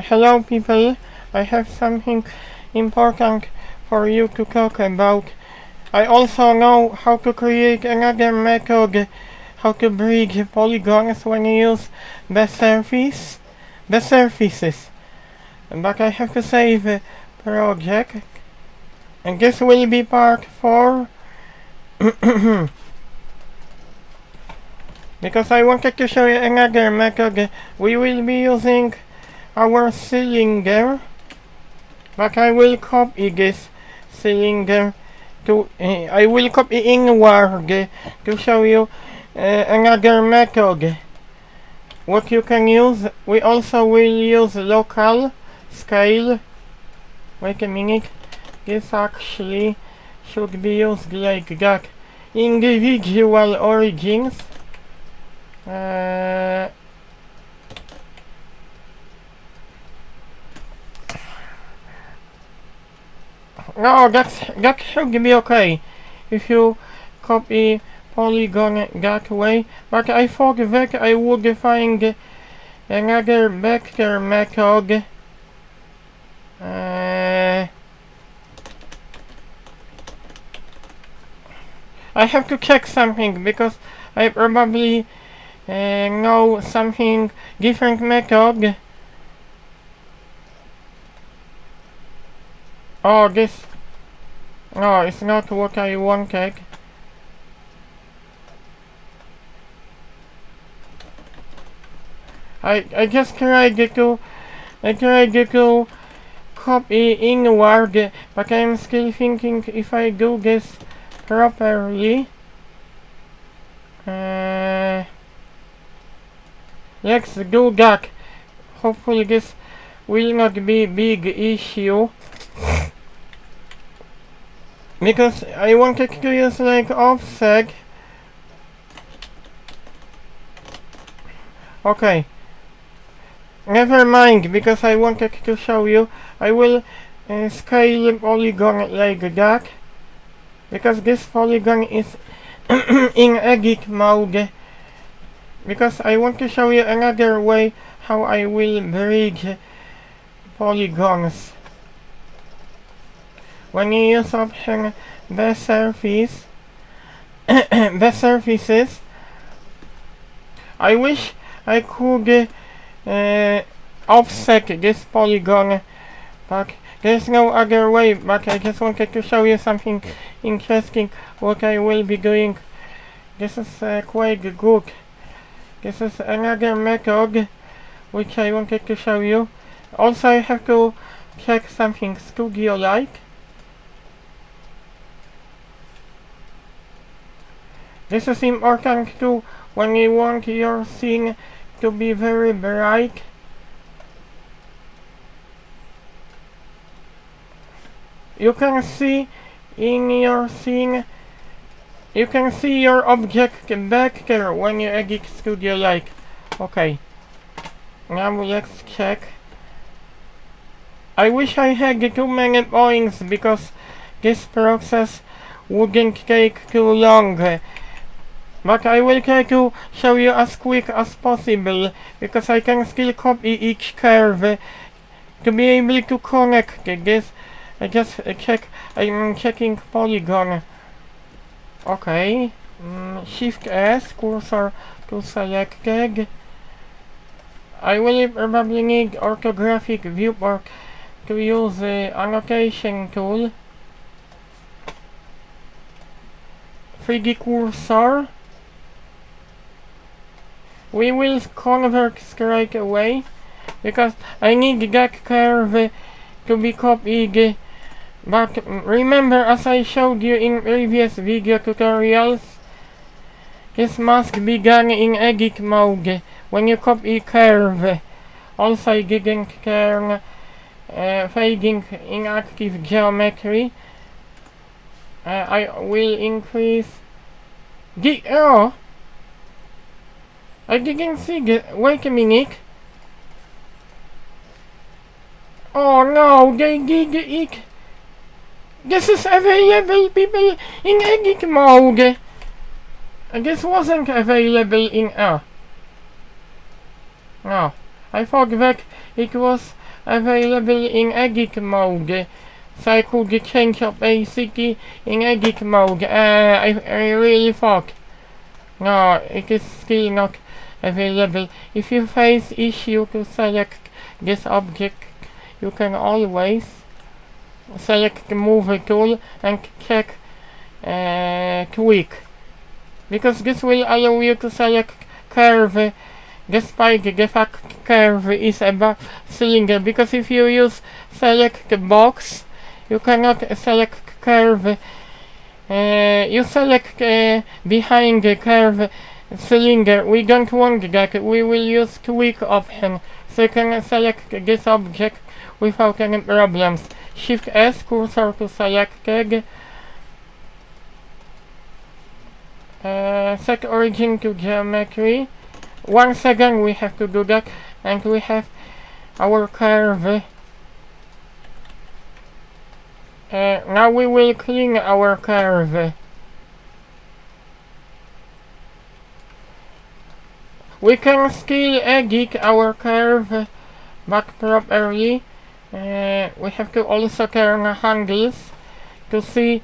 Hello people, I have something important for you to talk about. I also know how to create another method, how to bridge polygons when you use Bsurfaces. But I have to save the project, and this will be part 4. Because I wanted to show you another method. We will be using our cylinder, but I will copy this cylinder to I will copy inward to show you another method what you can use. We also will use local scale. Wait a minute, this actually should be used like that. Individual origins. No, that should be okay if you copy polygon that way, but I thought that I would find another vector method. I have to check something because I probably know something different method. Oh, this. No, it's not what I wanted. I just tried to copy inward, but I'm still thinking if I do this properly. Let's do that. Hopefully this will not be big issue. Because I wanted to use like offset. Okay. Never mind, because I wanted to show you. I will scale the polygon like that. Because this polygon is in edit mode. Because I want to show you another way how I will bridge polygons. When you use option Bsurfaces, I wish I could offset this polygon, but there's no other way. But I just wanted to show you something interesting what I will be doing. This is quite good. This is another method which I wanted to show you. Also I have to check something studio-like. This is important too when you want your scene to be very bright. You can see in your scene, you can see your object back there when you edit studio-like. Okay, now let's check. I wish I had too many points because this process wouldn't take too long. But I will try to show you as quick as possible, because I can still copy each curve to be able to connect this. I just I'm checking polygon. Okay, Shift S, cursor to selected. I will probably need orthographic viewport to use the annotation tool. 3D cursor. We will convert straight away, because I need that curve to be copied. But remember, as I showed you in previous video tutorials, this must be done in edit mode when you copy curve. Also I didn't turn fading in active geometry. I will increase the I didn't see it. Wait a minute. Oh no, they did it. This is available, people, in edit mode. This wasn't available in No, I thought that it was available in edit mode. So I could change up a city in edit mode. I really thought. No, it is still not available. If you face issue to select this object, you can always select the move tool and check tweak. Because this will allow you to select curve despite the fact curve is above cylinder. Because if you use select the box, you cannot select curve. You select behind the curve cylinder. We don't want that. We will use tweak option. So you can select this object without any problems. Shift S, cursor to selected. Set origin to geometry. 1 second we have to do that, and we have our curve. Now we will clean our curve. We can still edit our curve back properly. We have to also turn handles to see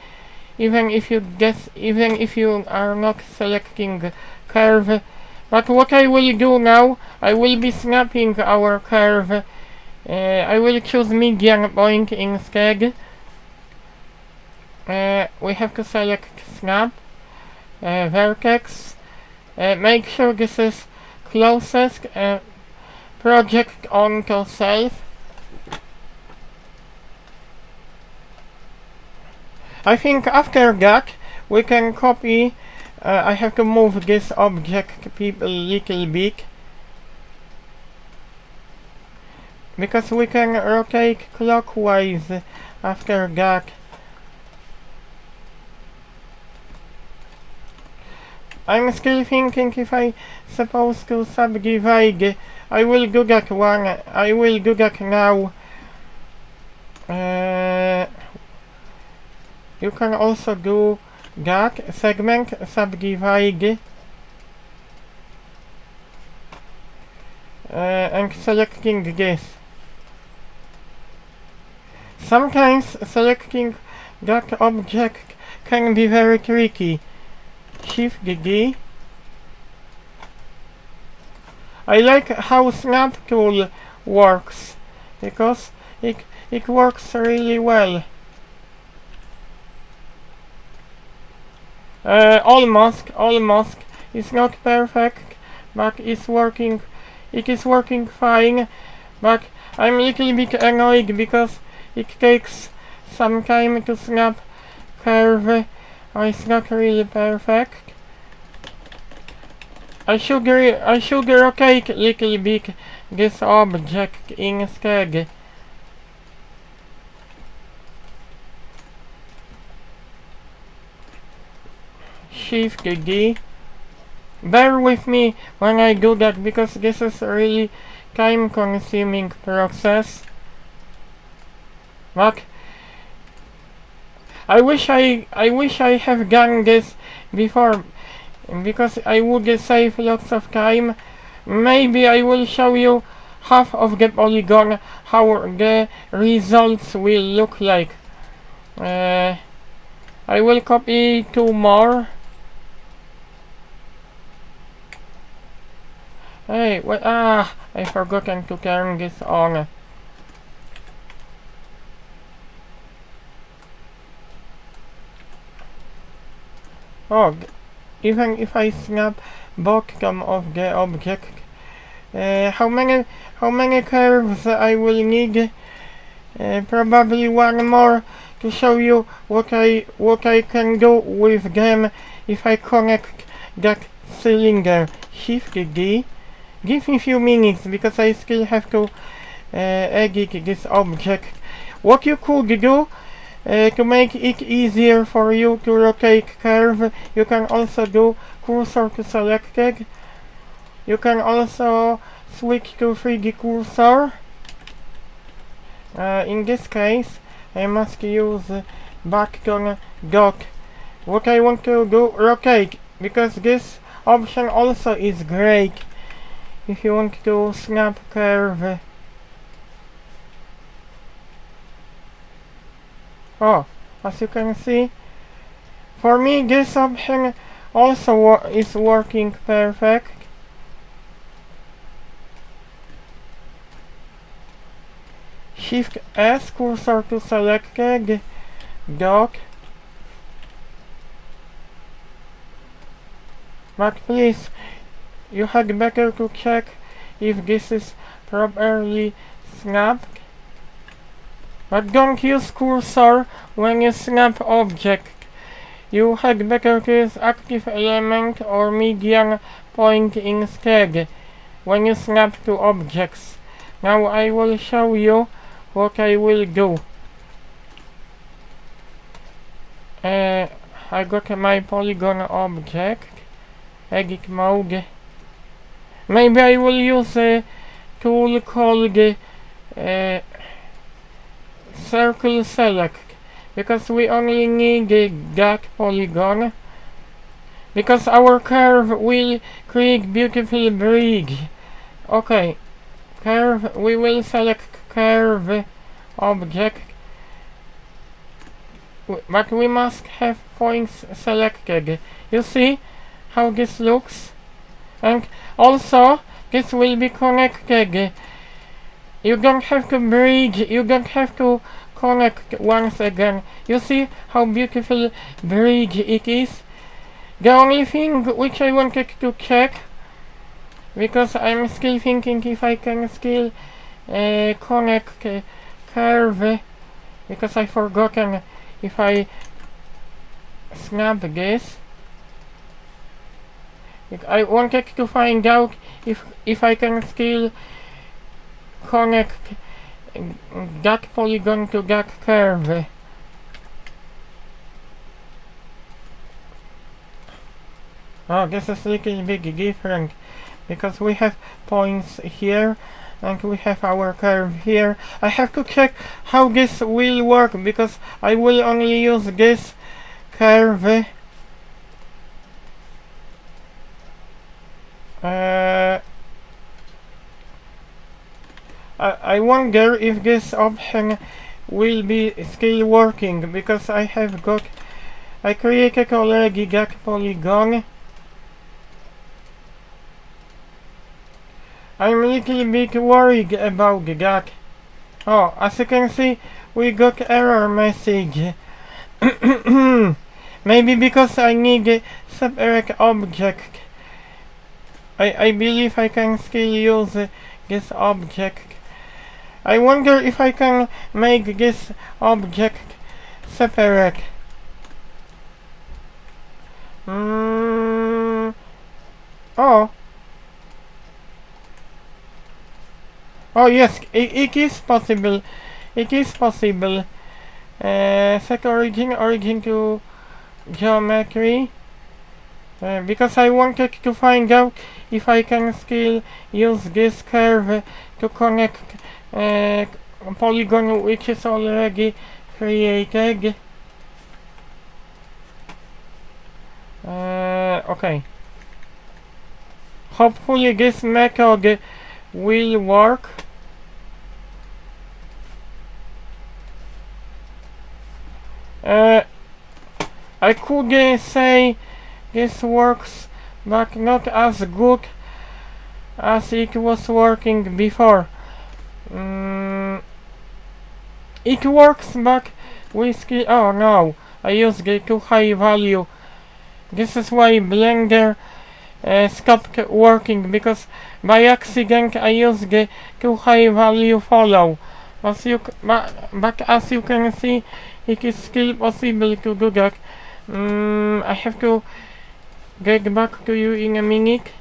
even if you are not selecting curve. But what I will do now, I will be snapping our curve. I will choose median point instead. We have to select snap, vertex, make sure this is closest project onto self. I think after that we can copy. I have to move this object people little bit, because we can rotate clockwise after that. I'm still thinking if I supposed to subdivide. I will do that now. You can also do that. Segment subdivide. And selecting this. Sometimes selecting that object can be very tricky. Shift D. I like how snap tool works because it works really well. Almost. It's not perfect, but it's working. It is working fine. But I'm a little bit annoyed because it takes some time to snap curve. It's not really perfect. I should rotate a little bit this object instead. Shift D. Bear with me when I do that because this is a really time-consuming process. But I wish I have done this before, because I would save lots of time. Maybe I will show you half of the polygon, how the results will look like. I will copy 2 more. Hey, wait, I forgotten to turn this on. Oh, even if I snap bottom of the object, how many curves I will need? Probably 1 more to show you what I can do with them if I connect that cylinder. Shift D. Give me a few minutes because I still have to edit this object. What you could do to make it easier for you to rotate curve, you can also do cursor to selected. You can also switch to 3D cursor. In this case, I must use button dot. What I want to do, rotate, because this option also is great if you want to snap curve. Oh, as you can see, for me this option also is working perfect. Shift S cursor to selected dock. But please, you had better to check if this is properly snapped. But don't use cursor when you snap object. You had better to use active element or median point instead when you snap to objects. Now I will show you what I will do. I got my polygon object, edit mode. Maybe I will use a tool called circle select, because we only need that polygon, because our curve will create beautiful bridge. Okay, curve, we will select curve object, but we must have points selected. You see how this looks? And also this will be connected. You don't have to bridge, you don't have to connect once again. You see how beautiful bridge it is? The only thing which I wanted to check, because I'm still thinking if I can still connect curve, because I forgotten if I snap this. I wanted to find out if I can still connect that polygon to that curve. Oh, this is a little bit different, because we have points here and we have our curve here. I have to check how this will work, because I will only use this curve. I wonder if this option will be still working, because I created already that polygon. I'm a little bit worried about that. Oh, as you can see, we got error message. Maybe because I need a separate object. I believe I can still use this object. I wonder if I can make this object separate. Oh. Oh yes, it is possible. It is possible. Set origin to geometry. Because I wanted to find out if I can still use this curve to connect polygon which is already created. Okay. Hopefully this method will work. I could say this works, but not as good as it was working before. It works, but we still... Oh no, I used the too high value. This is why Blender stopped working, because by accident I used the too high value follow. But as you can see, it is still possible to do that. I have to get back to you in a minute.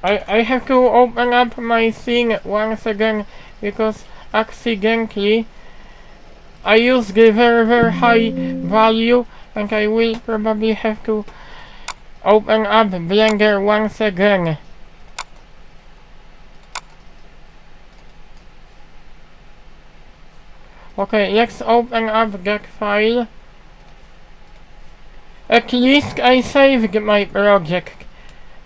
I have to open up my thing once again, because accidentally I used the very high value, and I will probably have to open up Blender once again. Okay, let's open up that file. At least I saved my project.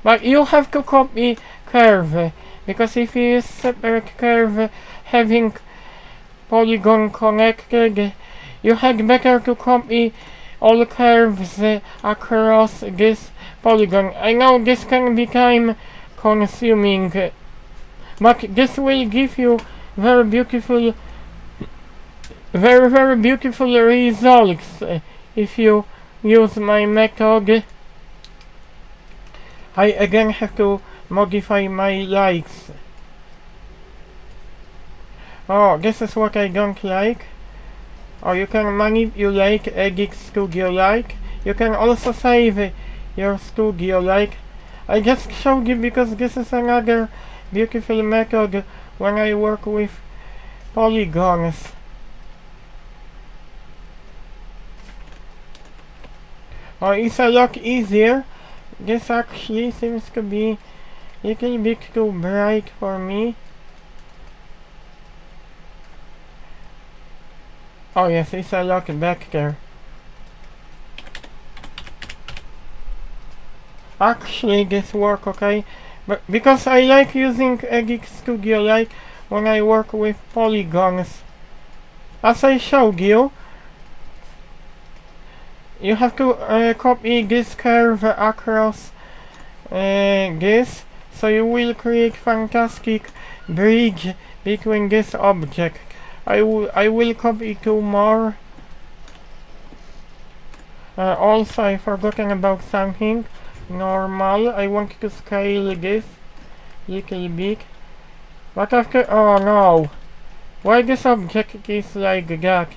But you have to copy curve, because if you use separate curve having polygon connected, you had better to copy all curves across this polygon. I know this can be time consuming, but this will give you very beautiful results if you use my method. I again have to modify my likes. Oh, this is what I don't like. Or you can manipulate edit studio like. You can also save your studio like. I just showed you because this is another beautiful method when I work with polygons. Oh, it's a lot easier. This actually seems to be a little bit too bright for me. Oh yes, it's a lot better. Actually, this works okay, but because I like using Edit Studio Like when I work with polygons. As I showed you, you have to copy this curve across this, so you will create fantastic bridge between this object. I will copy two more. Also, I forgotten about something. Normal. I want to scale this little bit. But after, oh no, why this object is like that?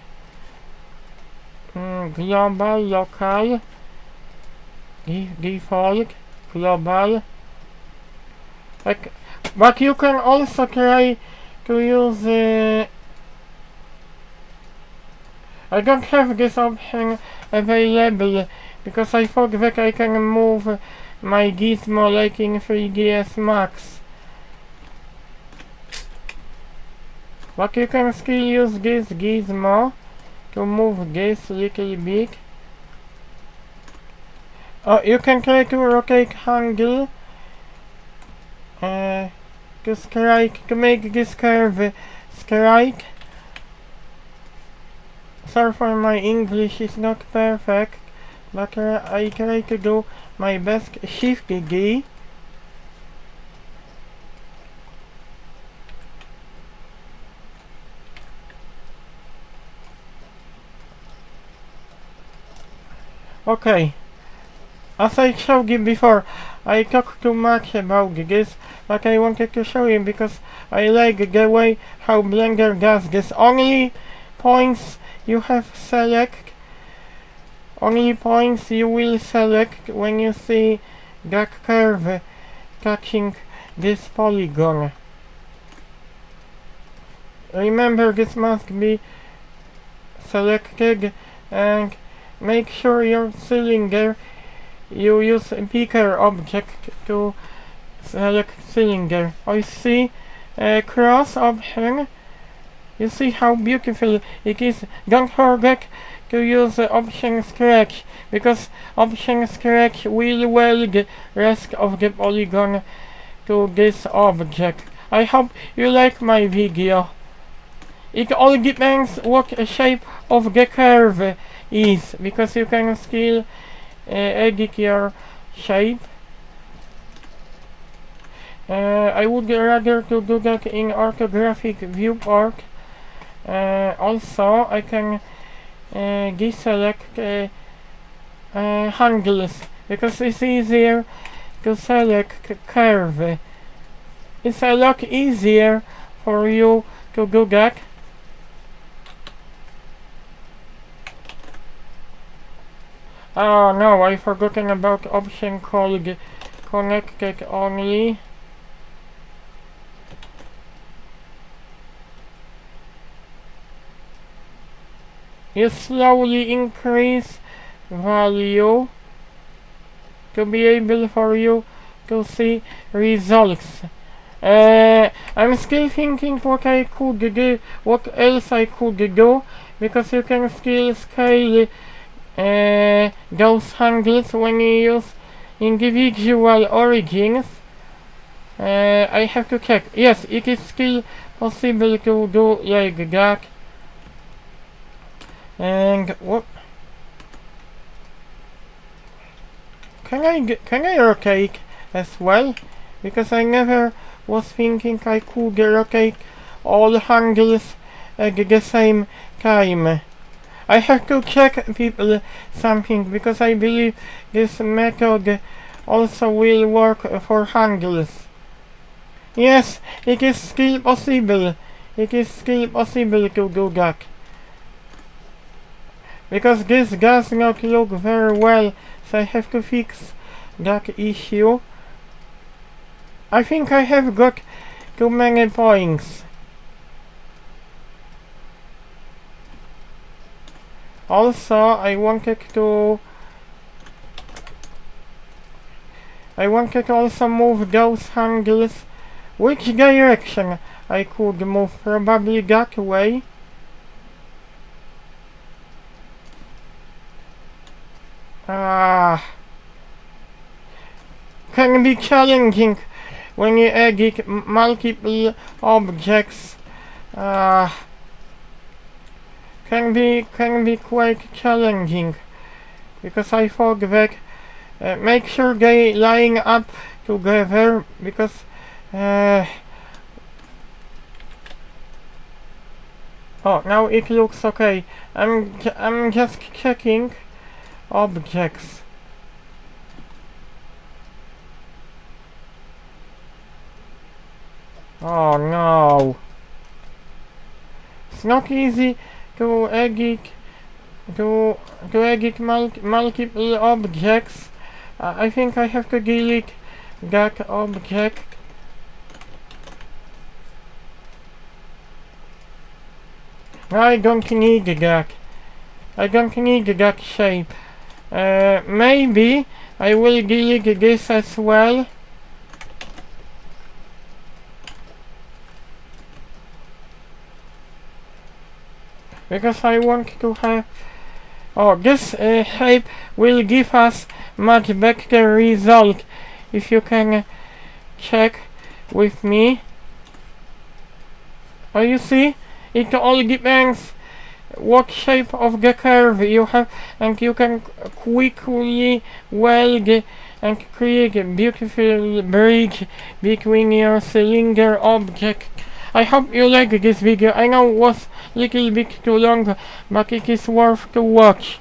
Global, local, default, global. Like, but you can also try to use. I don't have this option available because I thought that I can move my gizmo like in 3ds Max. But you can still use this gizmo to move this little bit. You can try to rotate handle to make this curve strike. Sorry for my English is not perfect, but I try to do my best. Shift D. Okay, as I showed you before, I talked too much about this, but I wanted to show you because I like the way how Blender does this. Only points you have select, only points you will select when you see that curve touching this polygon. Remember, this must be selected, and make sure your cylinder, you use a picker object to select cylinder. I see a cross option. You see how beautiful it is. Don't forget to use option scratch, because option scratch will weld the rest of the polygon to this object. I hope you like my video. It all depends what shape of the curve is, because you can still edit your shape. I would rather to do that in orthographic viewport. Also, I can deselect handles, because it's easier to select curve. It's a lot easier for you to do that. Oh no, I forgotten about option called connected only. You slowly increase value to be able for you to see results. I'm still thinking what I could do, what else I could do, because you can still scale those handles when you use individual origins. I have to check. Yes, it is still possible to do like that. And what? Can I rotate as well? Because I never was thinking I could rotate all handles at the same time. I have to check people something because I believe this method also will work for handles. Yes, it is still possible. It is still possible to do that. Because this does not look very well, so I have to fix that issue. I think I have got too many points. Also, I wanted also move those handles. Which direction I could move? Probably that way. Can be challenging when you edit multiple objects. Can be quite challenging because I thought that make sure they line up together because oh, now it looks okay. I'm just checking objects. Oh no. It's not easy to edit multiple objects. I think I have to delete that object. I don't need that. I don't need that shape. Maybe I will delete this as well. Because I want to have... Oh, this shape will give us much better result. If you can check with me. Oh, you see? It all depends what shape of the curve you have, and you can quickly weld and create a beautiful bridge between your cylinder object. I hope you like this video. I know it was a little bit too long, but it is worth to watch.